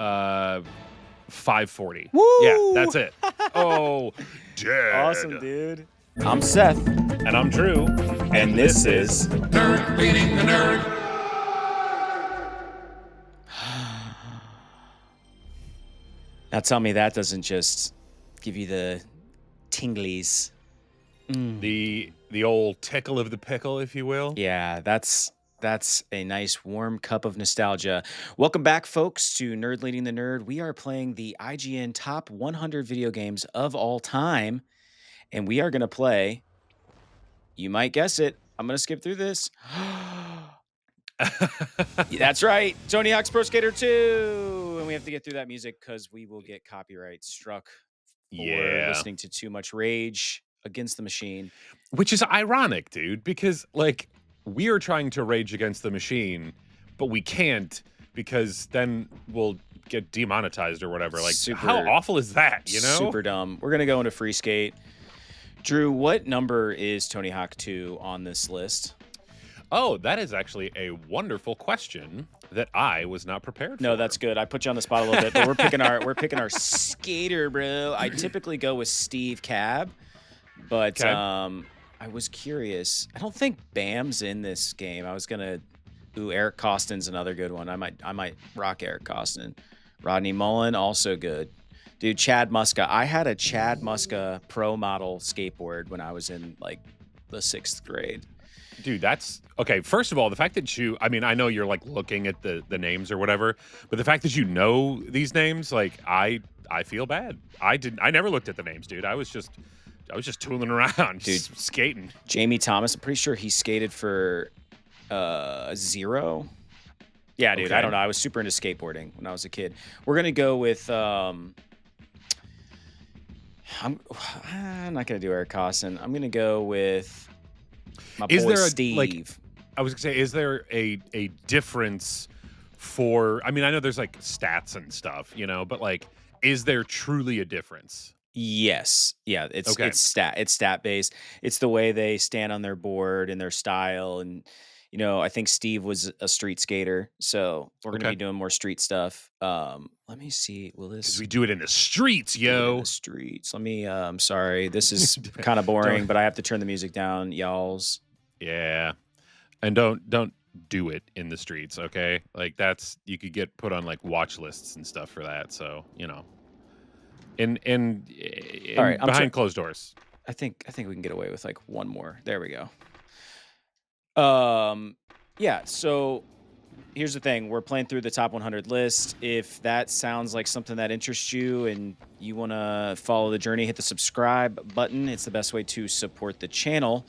Uh, 540. Woo! Yeah, that's it. Oh, dead. Awesome, dude. I'm Seth. And I'm Drew. And this is Nerd Leading the Nerd. Now tell me that doesn't just give you the tinglies. The old tickle of the pickle, if you will. Yeah, that's a nice warm cup of nostalgia. Welcome back, folks, to Nerd Leading the Nerd. We are playing the IGN Top 100 Video Games of All Time, and we are going to play, you might guess it, I'm going to skip through this. That's right, Tony Hawk's Pro Skater 2. And we have to get through that music because we will get copyright struck for listening to too much Rage Against the Machine. Which is ironic, dude, because, like, we are trying to rage against the machine, but we can't because then we'll get demonetized or whatever. Like, how awful is that, you know? Super dumb. We're going to go into Free Skate. Drew, what number is Tony Hawk 2 on this list? Oh, that is actually a wonderful question that I was not prepared for. No, that's good. I put you on the spot a little bit, but we're picking our skater, bro. I typically go with Steve Cab, but I was curious. I don't think Bam's in this game. I was gonna. Eric Costin's another good one. I might rock Eric Costin. Rodney Mullen, also good. Dude, Chad Muska. I had a Chad Muska Pro model skateboard when I was in like the 6th grade. Dude, that's okay. First of all, the fact that I know you're like looking at the names or whatever, but the fact that you know these names, like I feel bad. I never looked at the names, dude. I was just tooling around, dude, skating. Jamie Thomas, I'm pretty sure he skated for Zero. Yeah, dude. Okay. I don't know. I was super into skateboarding when I was a kid. We're gonna go with I'm not gonna do Eric Costin. I'm gonna go with my boy Steve. I was gonna say, is there a difference for? I mean, I know there's like stats and stuff, you know, but like, is there truly a difference? Yes. Yeah. It's stat based. It's the way they stand on their board and their style. And, you know, I think Steve was a street skater, so we're going to be doing more street stuff. Let me see. Will this? 'Cause we do it in the streets, yo. In the streets. Let me, I'm sorry. This is kind of boring, but I have to turn the music down, y'alls. Yeah. And don't do it in the streets. Okay. Like you could get put on like watch lists and stuff for that. So, you know. In all right, behind closed doors. I think we can get away with like one more. There we go. Yeah, so here's the thing. We're playing through the top 100 list. If that sounds like something that interests you and you want to follow the journey, hit the subscribe button. It's the best way to support the channel.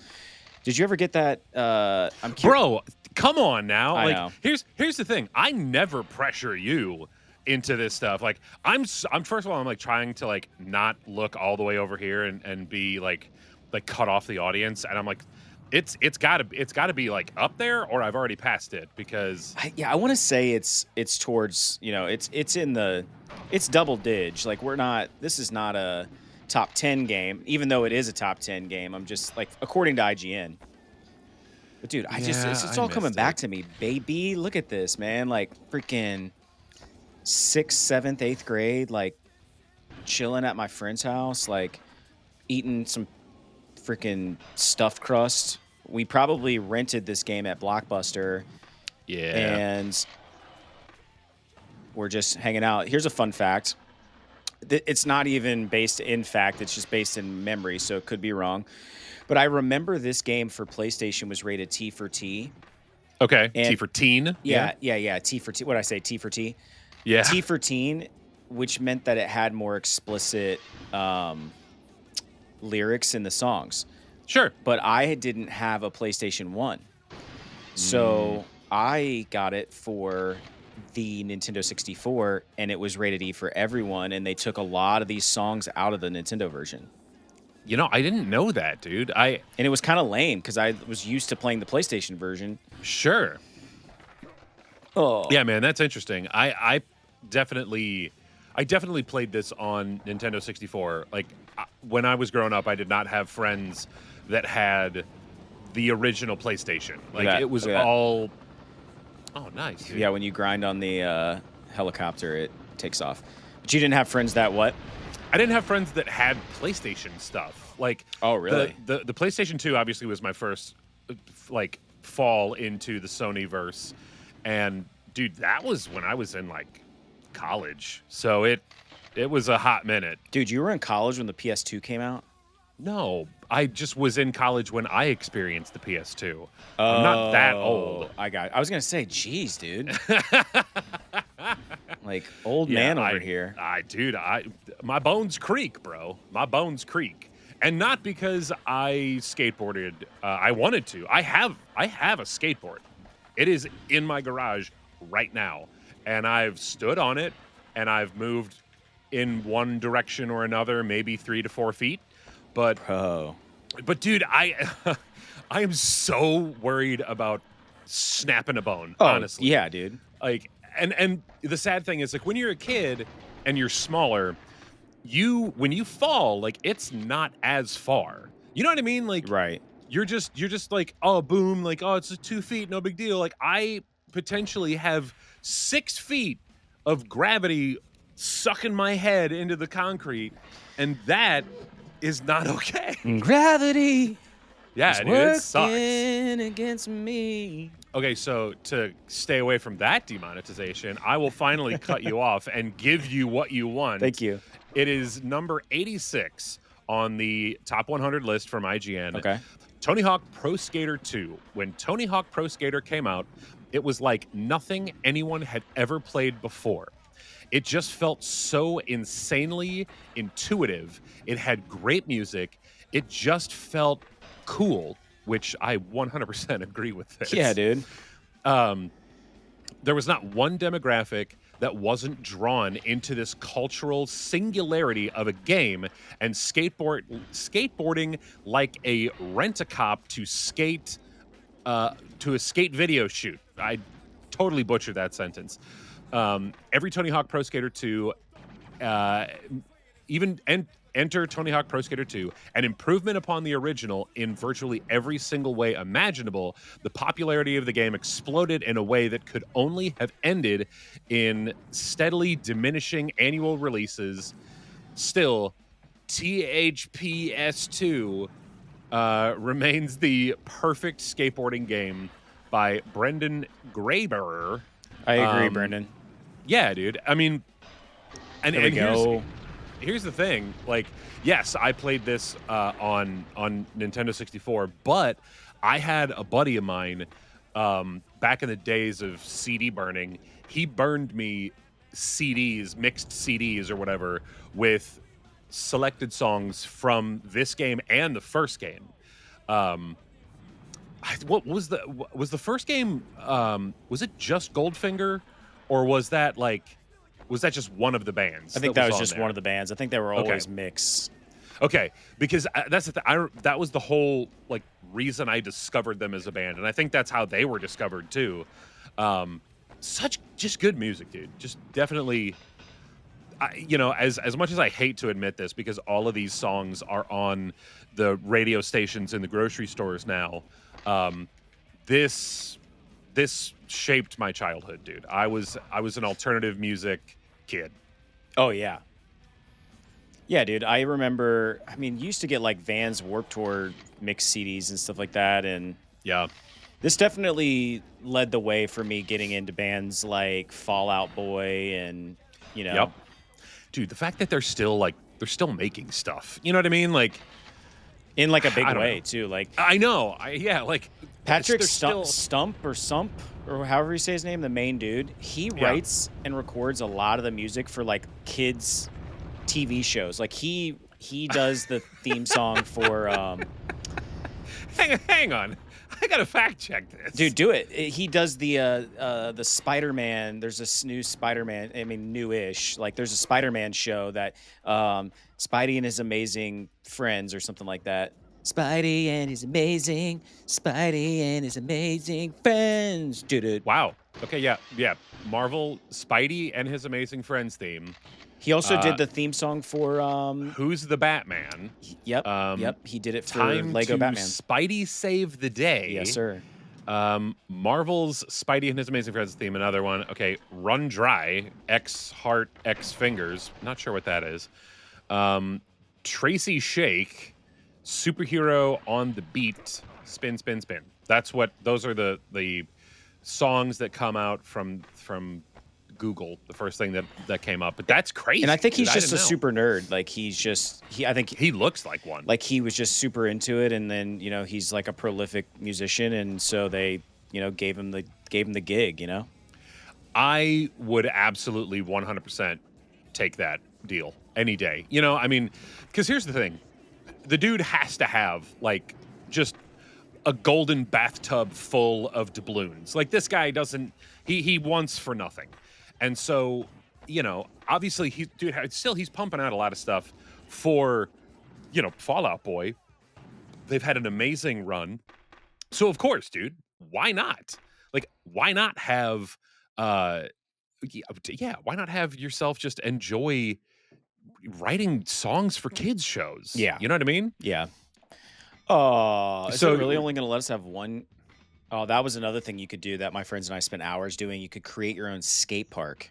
Did you ever get that? Bro, come on now. I like know. Here's the thing. I never pressure you into this stuff. Like I'm first of all, I'm like trying to like not look all the way over here and be like cut off the audience, and I'm like it's gotta be like up there, or I've already passed it, because I want to say it's towards, you know, it's double dig. Like this is not a top 10 game, even though it is a top 10 game. I'm just like, according to IGN. But dude, it's all coming back to me, baby. Look at this, man. Like freaking 6th, 7th, 8th grade, like chilling at my friend's house, like eating some freaking stuffed crust. We probably rented this game at Blockbuster. Yeah. And we're just hanging out. Here's a fun fact. It's not even based in fact, it's just based in memory, so it could be wrong. But I remember this game for PlayStation was rated T for T. Okay. And T for teen. Yeah. T for T. What did I say? T for T? Yeah. T for teen, which meant that it had more explicit lyrics in the songs. Sure. But I didn't have a PlayStation 1. So I got it for the Nintendo 64, and it was rated E for everyone, and they took a lot of these songs out of the Nintendo version. You know, I didn't know that, dude. And it was kind of lame because I was used to playing the PlayStation version. Sure. Oh. Yeah, man, that's interesting. I definitely played this on Nintendo 64. Like, when I was growing up, I did not have friends that had the original PlayStation. Like, it was all... Oh, nice, dude. Yeah, when you grind on the helicopter, it takes off. But you didn't have friends that what? I didn't have friends that had PlayStation stuff. Like, Oh, really? The PlayStation 2 obviously was my first like fall into the Sony verse, and dude, that was when I was in like college. So it was a hot minute. Dude, you were in college when the PS2 came out? No, I just was in college when I experienced the PS2. I'm not that old. I was gonna say, geez, dude. Like old man over here. Dude, my bones creak, bro. My bones creak, and not because I skateboarded. I wanted to. I have a skateboard. It is in my garage right now, and I've stood on it, and I've moved in one direction or another, maybe 3 to 4 feet. But dude, I am so worried about snapping a bone. Honestly, yeah, dude. Like, and the sad thing is, like, when you're a kid and you're smaller, when you fall, like, it's not as far. You know what I mean? Like, Right. You're just like, oh, boom, like, oh, it's just 2 feet, no big deal. Like, I potentially have 6 feet of gravity sucking my head into the concrete, and that is not okay. Gravity Yeah, is dude, it sucks. working against me. Okay, so to stay away from that demonetization, I will finally cut you off and give you what you want. Thank you. It is number 86 on the top 100 list from IGN. Okay. Tony Hawk Pro Skater 2. When Tony Hawk Pro Skater came out, it was like nothing anyone had ever played before. It just felt so insanely intuitive. It had great music. It just felt cool, which I 100% agree with this. Yeah, dude. There was not one demographic that wasn't drawn into this cultural singularity of a game and skateboarding like a rent-a-cop to skate to a skate video shoot. I totally butchered that sentence. Every Tony Hawk Pro Skater 2, enter Tony Hawk Pro Skater 2, an improvement upon the original in virtually every single way imaginable. The popularity of the game exploded in a way that could only have ended in steadily diminishing annual releases. Still, THPS2 remains the perfect skateboarding game by Brendan Graeber. I agree, Brendan. Yeah, dude. I mean, and go. Here's the thing. Like, yes, I played this on Nintendo 64, but I had a buddy of mine back in the days of CD burning. He burned me CDs, mixed CDs or whatever, with selected songs from this game and the first game. What was the first game? Was it just Goldfinger, or was that just one of the bands? I think that was just one of the bands. I think they were always mixed. Okay, because that's the that was the whole like reason I discovered them as a band, and I think that's how they were discovered too. Such just good music, dude. Just definitely. As much as I hate to admit this, because all of these songs are on the radio stations in the grocery stores now, this shaped my childhood, dude. I was an alternative music kid. Oh yeah. Yeah, dude. I remember. I mean, you used to get like Vans Warped Tour mixed CDs and stuff like that, and yeah, this definitely led the way for me getting into bands like Fall Out Boy and Yep. Dude, the fact that they're still making stuff. You know what I mean? Like in like a big way know. too. Like I know. Like Patrick Stump or however you say his name, the main dude. He writes and records a lot of the music for like kids TV shows. Like he does the theme song for Hang on. I gotta fact check this. Dude, do it. He does the Spider-Man. There's this new Spider-Man. I mean, newish. Like, there's a Spider-Man show that Spidey and his amazing friends or something like that. Spidey and his amazing friends. Dude. Wow. Okay. Yeah. Marvel Spidey and his amazing friends theme. He also did the theme song for Who's the Batman? Yep. He did it for Time Lego to Batman. Spidey Save the Day. Yes, sir. Marvel's Spidey and His Amazing Friends theme, another one. Okay, Run Dry, X Heart, X Fingers. Not sure what that is. Tracy Shake, Superhero on the Beat, Spin, Spin, Spin. Those are the songs that come out from Google, the first thing that came up. But that's crazy. And I think dude. he's I just a didn't know. super nerd. Like I think He looks like one. like he was just super into it, and then he's like a prolific musician, and so they gave him the gig. I would absolutely 100% take that deal any day. I mean, because here's the thing. The dude has to have, like, just a golden bathtub full of doubloons. Like, this guy doesn't, he wants for nothing. And so, obviously, he's pumping out a lot of stuff for, Fall Out Boy. They've had an amazing run. So, of course, dude, why not? Like, why not have, why not have yourself just enjoy writing songs for kids shows? Yeah. You know what I mean? Yeah. Oh, is So- it really only going to let us have one? Oh, that was another thing you could do that my friends and I spent hours doing. You could create your own skate park.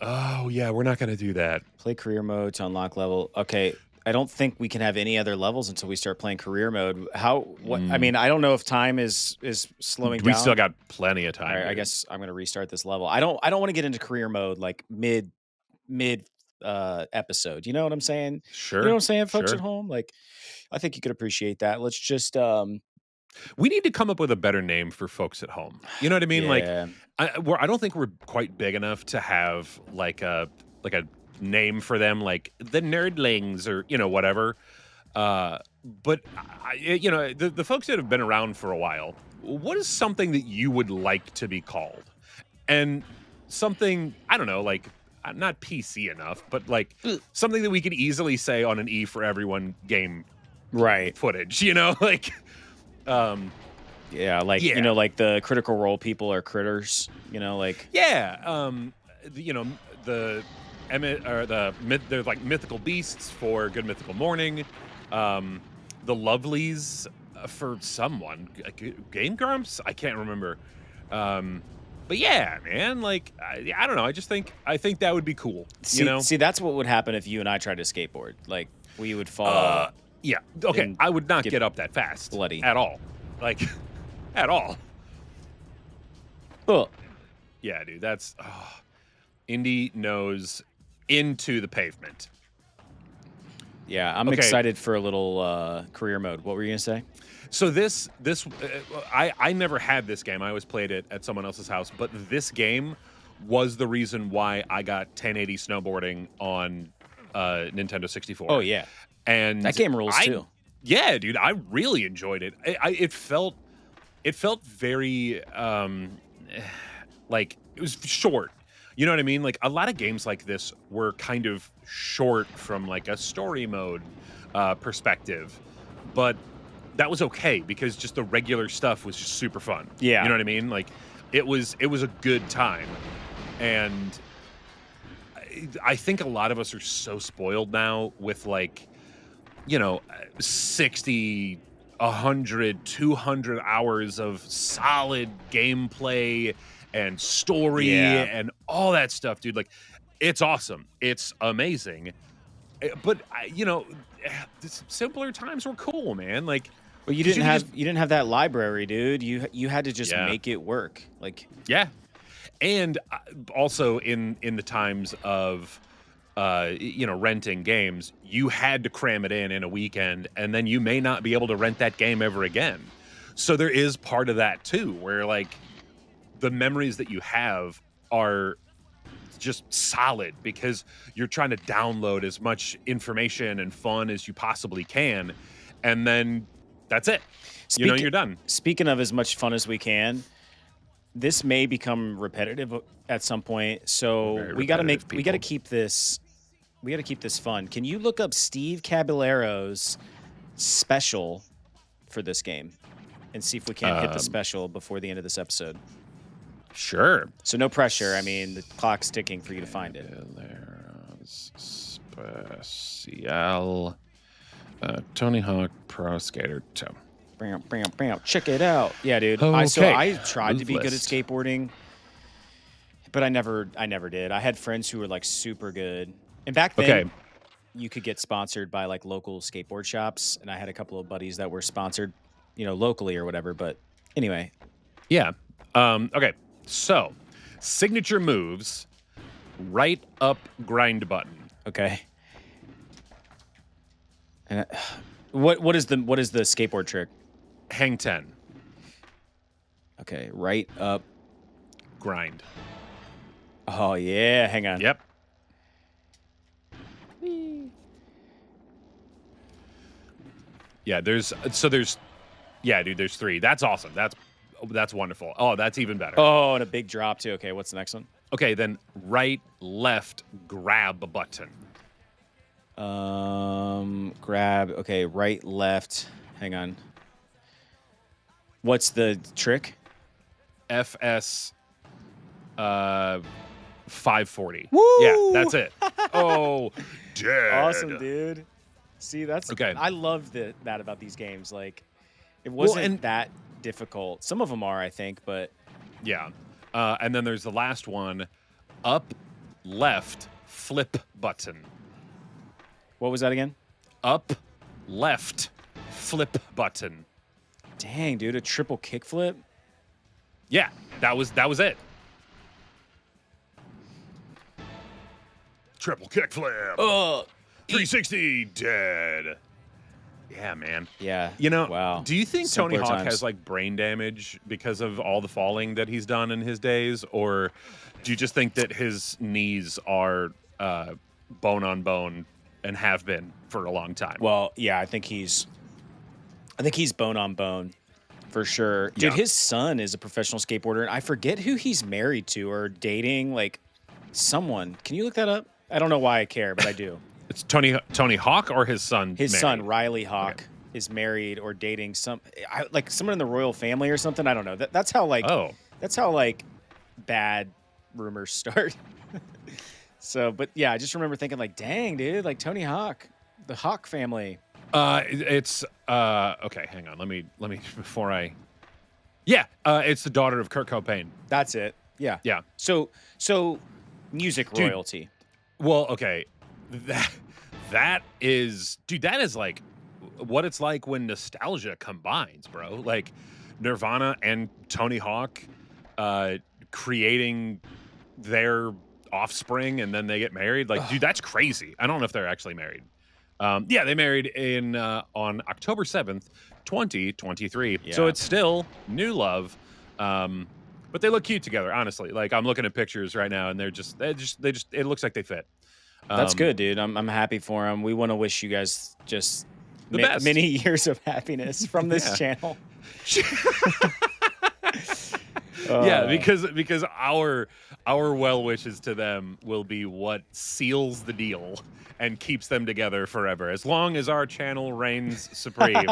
Oh, yeah, we're not going to do that. Play career mode to unlock level. Okay, I don't think we can have any other levels until we start playing career mode. I mean, I don't know if time is slowing down. We still got plenty of time. All right, I dude. guess I'm going to restart this level. I don't want to get into career mode like mid episode. You know what I'm saying? Sure. You know what I'm saying, folks sure. at home? Like, I think you could appreciate that. Let's just We need to come up with a better name for folks at home. You know what I mean? yeah. Like, I don't think we're quite big enough to have like a name for them, like the Nerdlings or whatever. But the folks that have been around for a while, what is something that you would like to be called? And something, I don't know, like not PC enough, but like something that we could easily say on an E for Everyone game Right. footage. Like. Yeah, like Yeah. like the Critical Role people are critters. Like Yeah, the they're like mythical beasts for Good Mythical Morning, the Lovelies for someone, Game Grumps. I can't remember, but yeah, man, like I don't know. I think that would be cool. see, that's what would happen if you and I tried to skateboard. Like we would fall. Yeah, okay. And I would not get get up that fast, bloody. at all, like at all. Oh, Yeah, dude, that's Indy knows into the pavement. yeah. I'm Okay. excited for a little career mode. What were you gonna say? So I never had this game. I always played it at someone else's house, but this game was the reason why I got 1080 snowboarding on Nintendo 64. Oh yeah, and that game rules too. Yeah, dude, I really enjoyed it. It felt very like it was short. You know what I mean? Like a lot of games like this were kind of short from like a story mode perspective, but that was okay because just the regular stuff was just super fun. Yeah. You know what I mean? Like it was a good time. And I think a lot of us are so spoiled now with like, 60, 100, 200 hours of solid gameplay and story Yeah. and all that stuff, dude. Like, it's awesome. It's amazing. But, simpler times were cool, man. Like, Well, you 'cause didn't have that library, dude. You had to just Yeah. make it work. Like yeah. And also in the times of renting games, you had to cram it in a weekend, and then you may not be able to rent that game ever again. So there is part of that too, where like the memories that you have are just solid because you're trying to download as much information and fun as you possibly can, and then that's it. You're done. Speaking of as much fun as we can, this may become repetitive at some point. So Very we got to repetitive, keep this fun. Can you look up Steve Caballero's special for this game and see if we can't hit the special before the end of this episode? Sure. So no pressure. I mean, the clock's ticking for you to find it. Special Tony Hawk Pro Skater 2. Bam, bam, bam. Check it out. Yeah, dude. Okay. I tried to Move be good at list. skateboarding, but I never did. I had friends who were like super good. And back then, Okay. you could get sponsored by like local skateboard shops, and I had a couple of buddies that were sponsored, locally or whatever. But anyway, Yeah. Okay. So, signature moves, right up grind button. okay. And what is the skateboard trick? Hang 10. Okay, right up. Grind. Oh yeah, hang on. Yep. Yeah, there's 3. That's awesome. That's wonderful. Oh, that's even better. Oh, and a big drop too. Okay, what's the next one? Okay, then right, left, grab button. Grab. Okay, right, left. Hang on. What's the trick? FS 540. Woo! Yeah, that's it. Oh, dead. Awesome, dude. See, that's Okay. I love that about these games. Like, it wasn't and- that difficult. Some of them are, I think, but Yeah. And then there's the last one, up, left, flip button. what was that again? Up, left, flip button. Dang, dude, a triple kickflip. Yeah, that was it. Triple kickflip. Oh, 360 dead. Yeah, man. yeah. Wow. Do you think Tony Simpler Hawk times. has like brain damage because of all the falling that he's done in his days, or do you just think that his knees are bone on bone and have been for a long time? Well, yeah, I think he's bone on bone for sure. Dude, Yeah. his son is a professional skateboarder, and I forget who he's married to or dating, like someone. Can you look that up? I don't know why I care, but I do. It's Tony Hawk or his son? His married? son, Riley Hawk, Okay. is married or dating like someone in the royal family or something. I don't know. That's how bad rumors start. So, but yeah, I just remember thinking like, dang, dude, like Tony Hawk, the Hawk family. It's okay. Hang on. Let me before I. Yeah, it's the daughter of Kurt Cobain. That's it. Yeah. Yeah. So music Dude. royalty. Well, okay, that is like what it's like when nostalgia combines, bro. Like Nirvana and Tony Hawk creating their offspring, and then they get married. Like, dude, that's crazy. I don't know if they're actually married. Yeah, they married in on October 7th, 2023. So Yeah. it's still new love. But they look cute together, honestly. Like I'm looking at pictures right now, and they just it looks like they fit. That's good, dude. I'm happy for him. We want to wish you guys just The best. many years of happiness from this Yeah. channel. Yeah, because our well wishes to them will be what seals the deal and keeps them together forever. As long as our channel reigns supreme,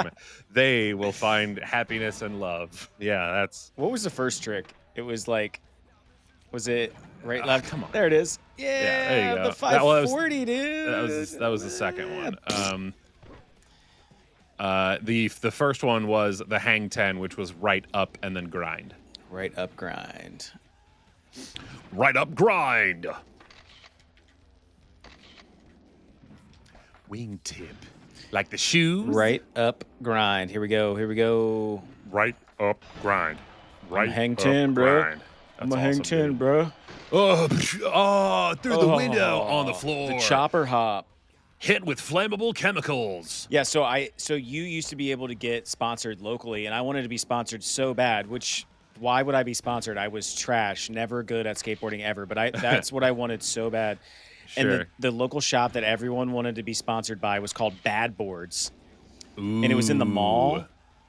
they will find happiness and love. Yeah, that's What was the first trick? It was like, was it right, left? come on. There it is. Yeah, there you go. the 540, dude. that was the second one. The first one was the hang 10, which was right up and then grind. Right up grind. Right up grind. Wingtip. Like the shoes. Right up grind. Here we go. Right up grind. Right hang up 10, bro. grind. I'm That's gonna hang awesome, 10, dude. bro. Oh, through the window on the floor. The chopper hop. Hit with flammable chemicals. Yeah, so you used to be able to get sponsored locally, and I wanted to be sponsored so bad, which why would I be sponsored? I was trash, never good at skateboarding ever, but that's what I wanted so bad. Sure. And the local shop that everyone wanted to be sponsored by was called Bad Boards. And it was in the mall.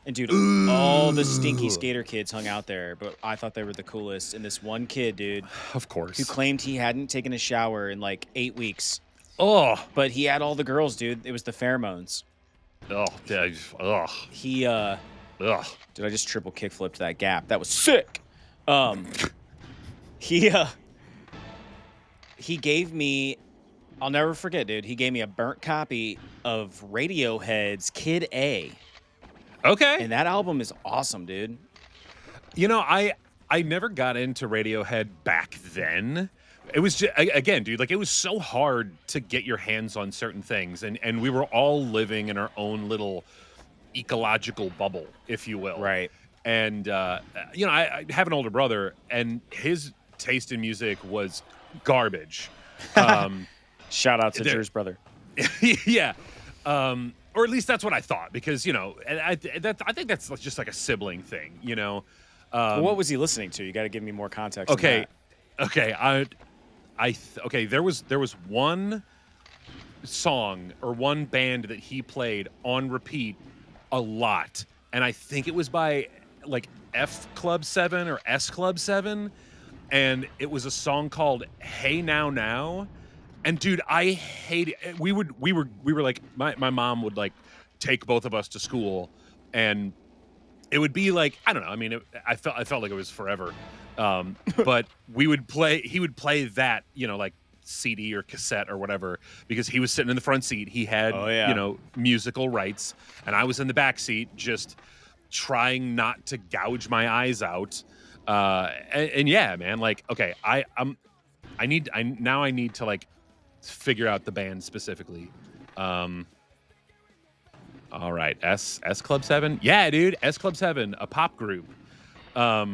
And dude, all the stinky skater kids hung out there, but I thought they were the coolest. And this one kid, dude, Of course. who claimed he hadn't taken a shower in like 8 weeks, Oh. but he had all the girls, dude. It was the pheromones. Oh. Yeah. Ugh. He Ugh. Did I just triple kickflip to that gap? That was sick. He gave me, I'll never forget, dude. He gave me a burnt copy of Radiohead's Kid A. Okay. And that album is awesome, dude. You know, I never got into Radiohead back then. It was just, again, dude, like it was so hard to get your hands on certain things, and we were all living in our own little ecological bubble, if you will. Right. And you know, I have an older brother, and his taste in music was garbage. Shout out to there- Drew's brother. Yeah. Or at least that's what I thought, because you know, and I think that's just like a sibling thing, you know. Well, what was he listening to? You got to give me more context. on Okay, that. okay, okay. There was one song or one band that he played on repeat a lot, and I think it was by like F Club 7 or S Club 7, and it was a song called "Hey Now Now." And dude, I hate it. We were like, my mom would like take both of us to school, and it would be like, I don't know. I mean, I felt like it was forever. But he would play that, you know, like CD or cassette or whatever, because he was sitting in the front seat. He had, you know, musical rights, and I was in the back seat just trying not to gouge my eyes out. And yeah, man, like, okay, I need to like figure out the band specifically. All right, S Club 7. Yeah, dude, S Club 7, a pop group. Yeah,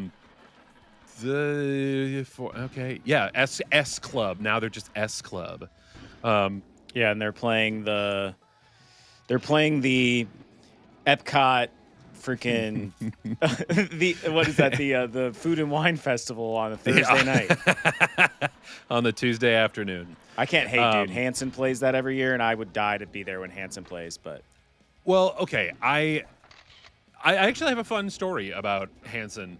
S Club. Now they're just S Club. Yeah, and they're playing the Epcot freaking what is that, the Food and Wine Festival on a Thursday night. On the Tuesday afternoon. I can't hate, dude. Hanson plays that every year, and I would die to be there when Hanson plays. But well, okay, I actually have a fun story about Hanson,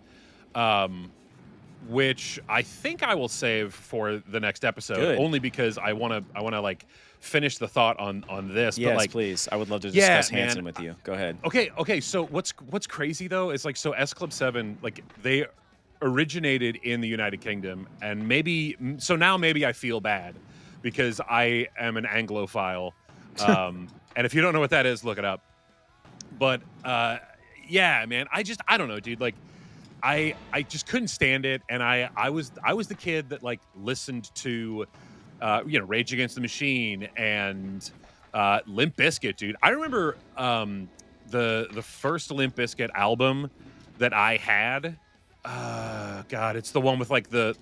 which I think I will save for the next episode. Good. Only because I want to like finish the thought on this. yes, but like, please. I would love to discuss man, Hanson with you. Go ahead. Okay. So what's crazy though is like, so S Club 7, like they originated in the United Kingdom, and now maybe I feel bad because I am an Anglophile. And if you don't know what that is, look it up. But yeah, man, I don't know, dude. Like I just couldn't stand it, and I was the kid that like listened to you know, Rage Against the Machine and Limp Bizkit, dude. I remember the first Limp Bizkit album that I had. God, it's the one with like the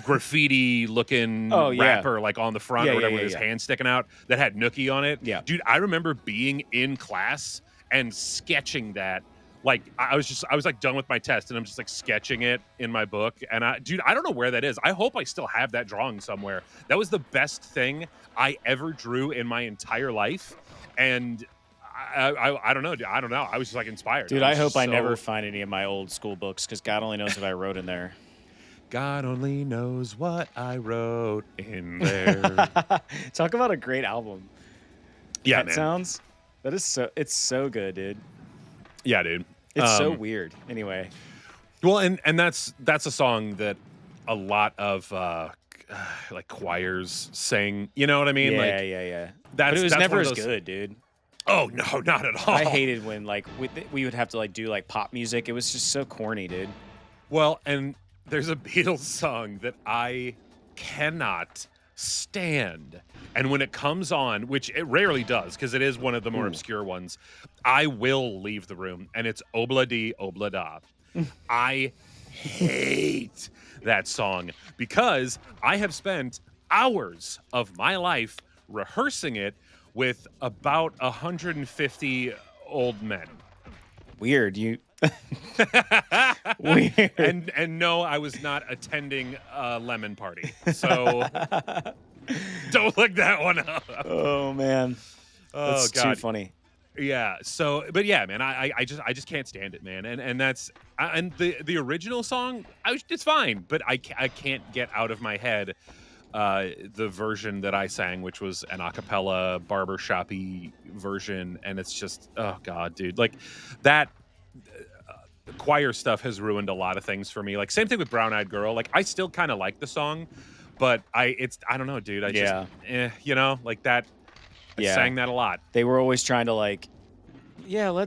graffiti looking rapper like on the front or whatever with his hand sticking out that had Nookie on it. Yeah. Dude, I remember being in class and sketching that. Like I was like done with my test, and I'm just like sketching it in my book. And I don't know where that is. I hope I still have that drawing somewhere. That was the best thing I ever drew in my entire life. And I don't know, dude. I don't know. I was just like inspired. Dude, I hope I never find any of my old school books, because God only knows if I wrote in there. God only knows what I wrote in there. Talk about a great album. Yeah, That man. sounds. That is it's so good, dude. Yeah, dude. It's so weird. Anyway. Well, and that's a song that a lot of like choirs sing. You know what I mean? Yeah, like, yeah. That's, But it was that's never one as of those- good, dude. Oh no, not at all. I hated when like we would have to like do like pop music. It was just so corny, dude. Well, and there's a Beatles song that I cannot stand. And when it comes on, which it rarely does because it is one of the more obscure ones, I will leave the room, and it's Obla Di Obla Da. I hate that song because I have spent hours of my life rehearsing it with about 150 old men. Weird. Weird. And no, I was not attending a lemon party. So don't look that one up. Oh man. Oh That's God. too funny. Yeah. So, but yeah, man, I just can't stand it, man. And that's and the original song, it's fine, but I can't get out of my head the version that I sang, which was an a cappella barbershoppy version, and it's just, oh God, dude, like that. Choir stuff has ruined a lot of things for me. Like same thing with Brown Eyed Girl. Like I still kind of like the song, but I don't know, dude. I just you know, like that. I sang that a lot. They were always trying to like yeah,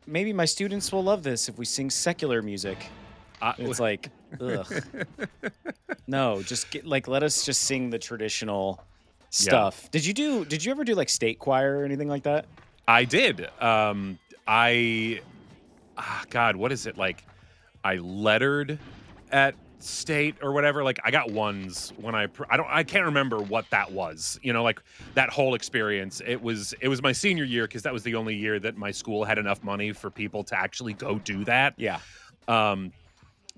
maybe my students will love this if we sing secular music. It's like, ugh. No, just let us just sing the traditional stuff. Did you ever do like state choir or anything like that? I did. God, what is it like? I lettered at state or whatever. Like I got ones when I can't remember what that was. You know, like that whole experience. It was my senior year because that was the only year that my school had enough money for people to actually go do that. Yeah.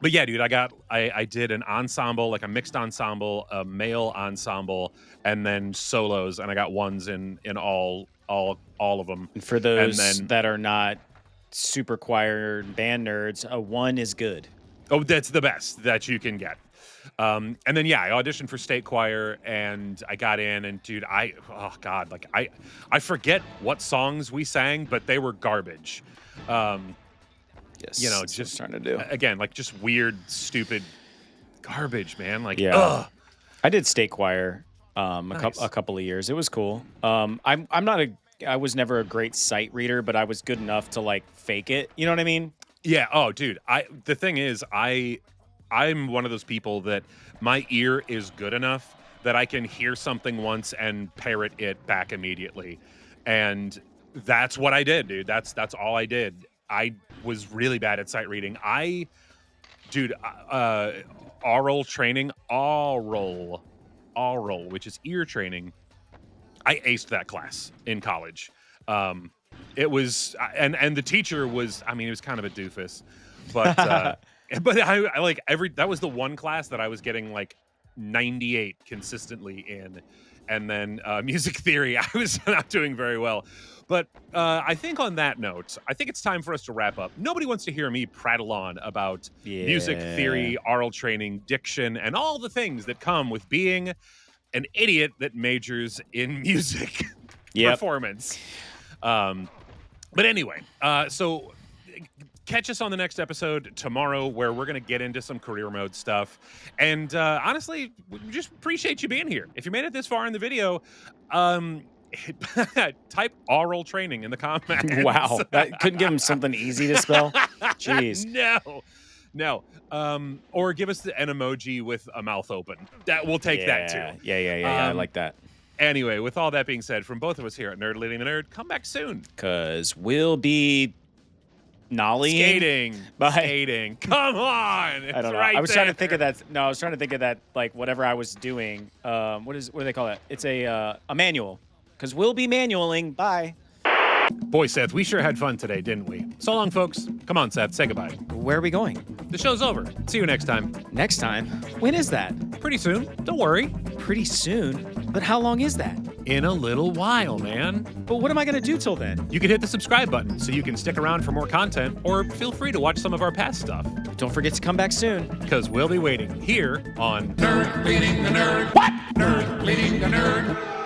But yeah, dude, I did an ensemble, like a mixed ensemble, a male ensemble, and then solos, and I got ones in all of them. And for those that are not super choir band nerds, a 1 is good. Oh, that's the best that you can get. And then yeah, I auditioned for state choir and I got in, and dude, I forget what songs we sang, but they were garbage. Yes, you know, that's just what I'm trying to do. Again, like just weird, stupid garbage, man. Like, yeah, ugh. I did state choir Nice. a couple of years. It was cool. I was never a great sight reader, but I was good enough to like fake it. You know what I mean? Yeah. Oh, dude. The thing is, I'm one of those people that my ear is good enough that I can hear something once and parrot it back immediately, and that's what I did, dude. That's all I did. I was really bad at sight reading. Oral training, which is ear training. I aced that class in college. It was, and the teacher was, I mean, he was kind of a doofus, but but I like that was the one class that I was getting like 98 consistently in, and then music theory I was not doing very well. But I think on that note, I think it's time for us to wrap up. Nobody wants to hear me prattle on about music theory, oral training, diction, and all the things that come with being an idiot that majors in music performance. But anyway, so catch us on the next episode tomorrow where we're going to get into some career mode stuff. And honestly, we just appreciate you being here. If you made it this far in the video, type oral training in the comments. Wow. That couldn't give him something easy to spell. Jeez. No. Or give us an emoji with a mouth open. That we'll take that too. Yeah. I like that. Anyway, with all that being said, from both of us here at Nerd Leading the Nerd, come back soon. Because we'll be skating. Bye. Skating. Come on. I don't know. Right I was there. trying to think of that. No, I was trying to think of that, like whatever I was doing. What do they call it? It's a manual. Because we'll be manualing. Bye. Boy, Seth, we sure had fun today, didn't we? So long, folks. Come on, Seth, say goodbye. Where are we going? The show's over. See you next time. Next time? When is that? Pretty soon. Don't worry. Pretty soon? But how long is that? In a little while, man. But what am I going to do till then? You can hit the subscribe button so you can stick around for more content, or feel free to watch some of our past stuff. Don't forget to come back soon. Because we'll be waiting here on Nerd Leading the Nerd. What? Nerd Leading the Nerd.